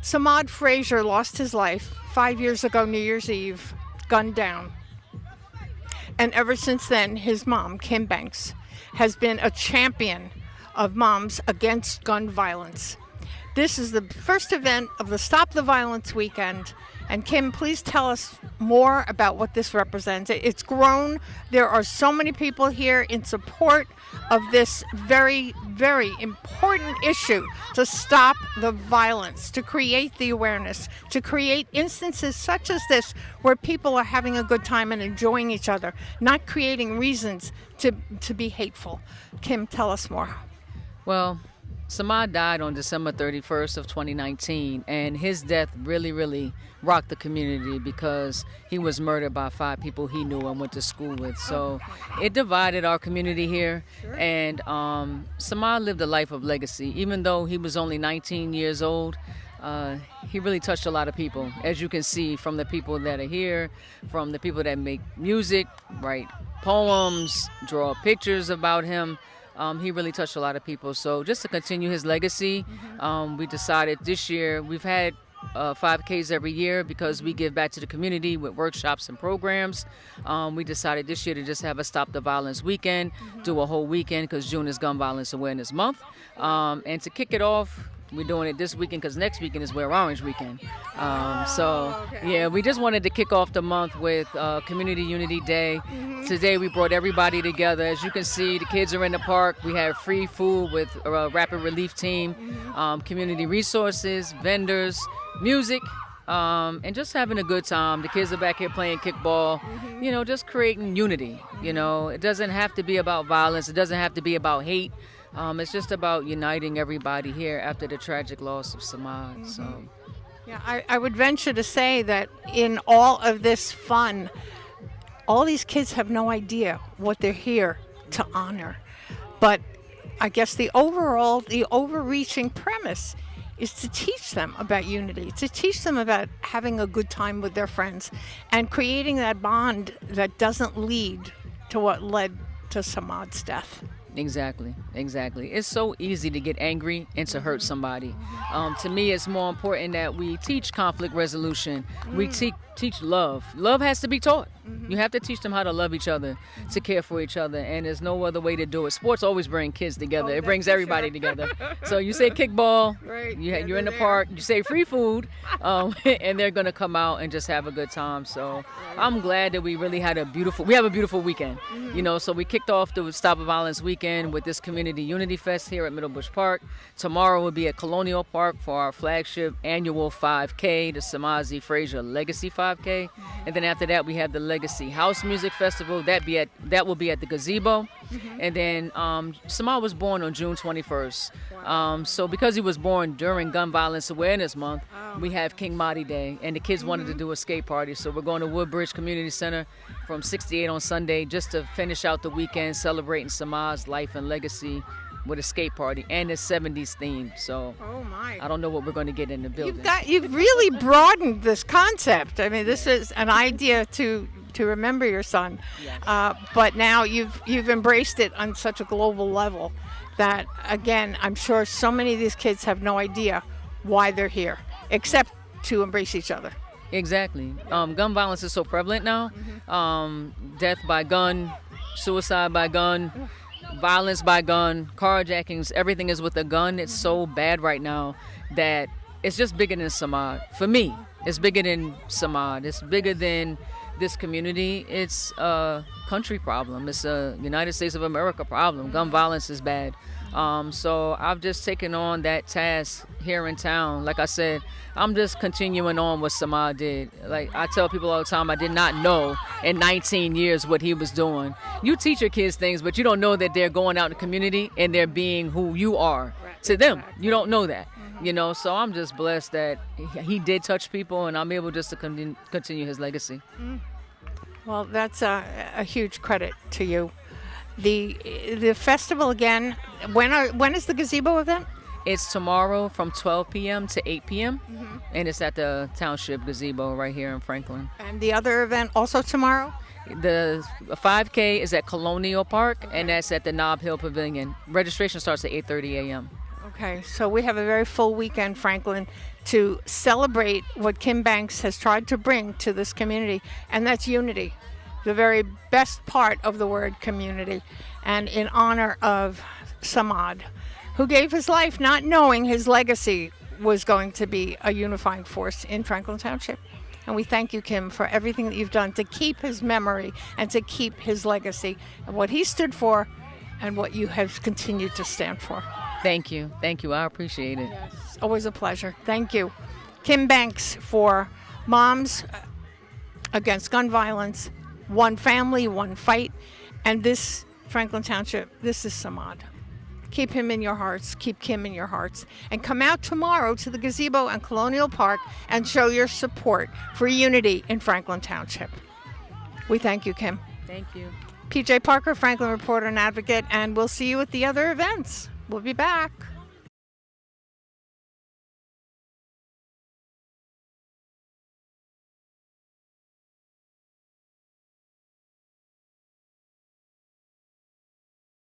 Samad Frazier lost his life 5 years ago, New Year's Eve, gunned down. And ever since then, his mom, Kim Banks, has been a champion of moms against gun violence. This is the first event of the Stop the Violence weekend. And Kim, please tell us more about what this represents. It's grown. There are so many people here in support of this very, very important issue to stop the violence, to create the awareness, to create instances such as this where people are having a good time and enjoying each other, not creating reasons to be hateful. Kim, tell us more. Well, Samad died on December 31st of 2019, and his death really, really rocked the community because he was murdered by 5 people he knew and went to school with. So it divided our community here, and Samad lived a life of legacy. Even though he was only 19 years old, he really touched a lot of people, as you can see from the people that are here, from the people that make music, write poems, draw pictures about him. He really touched a lot of people. So just to continue his legacy, we decided this year, we've had 5Ks every year because we give back to the community with workshops and programs. We decided this year to just have a Stop the Violence weekend, do a whole weekend because June is Gun Violence Awareness Month. And to kick it off, we're doing it this weekend because next weekend is Wear Orange Weekend. Yeah, we just wanted to kick off the month with Community Unity Day. Today we brought everybody together. As you can see, the kids are in the park. We have free food with a rapid relief team, community resources, vendors, music, and just having a good time. The kids are back here playing kickball, you know, just creating unity. You know, it doesn't have to be about violence. It doesn't have to be about hate. It's just about uniting everybody here after the tragic loss of Samad. So, yeah, I would venture to say that in all of this fun, all these kids have no idea what they're here to honor. But I guess the overreaching premise is to teach them about unity, to teach them about having a good time with their friends and creating that bond that doesn't lead to what led to Samad's death. Exactly. It's so easy to get angry and to hurt somebody. To me, it's more important that we teach conflict resolution. We teach love. Love has to be taught. You have to teach them how to love each other, to care for each other, and there's no other way to do it. Sports always bring kids together. It brings everybody together. So you say kickball, right. You're in the park, you say free food, and they're going to come out and just have a good time. So I'm glad that we really had a beautiful weekend. You know, so we kicked off the Stop the Violence weekend with this Community Unity Fest here at Middlebush Park. Tomorrow will be at Colonial Park for our flagship annual 5K, the Samad Frazier Legacy 5K. And then after that, we have the Legacy House Music Festival. That will be at the gazebo. And then Samad was born on June 21st. So because he was born during Gun Violence Awareness Month, we have King Madi Day. And the kids wanted to do a skate party. So we're going to Woodbridge Community Center from 6 to 8 on Sunday just to finish out the weekend celebrating Samad's life and legacy with a skate party and a 70s theme. So I don't know what we're going to get in the building. You've really broadened this concept. I mean, this is an idea to remember your son, but now you've embraced it on such a global level that, again, I'm sure so many of these kids have no idea why they're here, except to embrace each other. Exactly. Gun violence is so prevalent now. Death by gun, suicide by gun, violence by gun, carjackings, everything is with a gun. It's so bad right now that it's just bigger than Samad. For me, it's bigger than Samad. It's bigger than this community. It's a country problem. It's a United States of America problem. Gun violence is bad. So I've just taken on that task here in town. Like I said, I'm just continuing on what Samad did. Like I tell people all the time, I did not know in 19 years what he was doing. You teach your kids things, but you don't know that they're going out in the community and they're being who you are to them. You don't know that, you know. So I'm just blessed that he did touch people, and I'm able just to continue his legacy. Well, that's a huge credit to you. The festival again. When is the gazebo event? It's tomorrow from 12 p.m. to 8 p.m. And it's at the Township Gazebo right here in Franklin. And the other event also tomorrow? The 5K is at Colonial Park, and that's at the Nob Hill Pavilion. Registration starts at 8:30 a.m. Okay, so we have a very full weekend, Franklin, to celebrate what Kim Banks has tried to bring to this community, and that's unity, the very best part of the word community, and in honor of Samad, who gave his life not knowing his legacy was going to be a unifying force in Franklin Township. And we thank you, Kim, for everything that you've done to keep his memory and to keep his legacy and what he stood for and what you have continued to stand for. Thank you. Thank you. I appreciate it. Yes, always a pleasure. Thank you. Kim Banks for Moms Against Gun Violence, One Family, One Fight. And this, Franklin Township, this is Samad. Keep him in your hearts. Keep Kim in your hearts. And come out tomorrow to the gazebo and Colonial Park and show your support for unity in Franklin Township. We thank you, Kim. Thank you. PJ Parker, Franklin reporter and advocate, and we'll see you at the other events. We'll be back.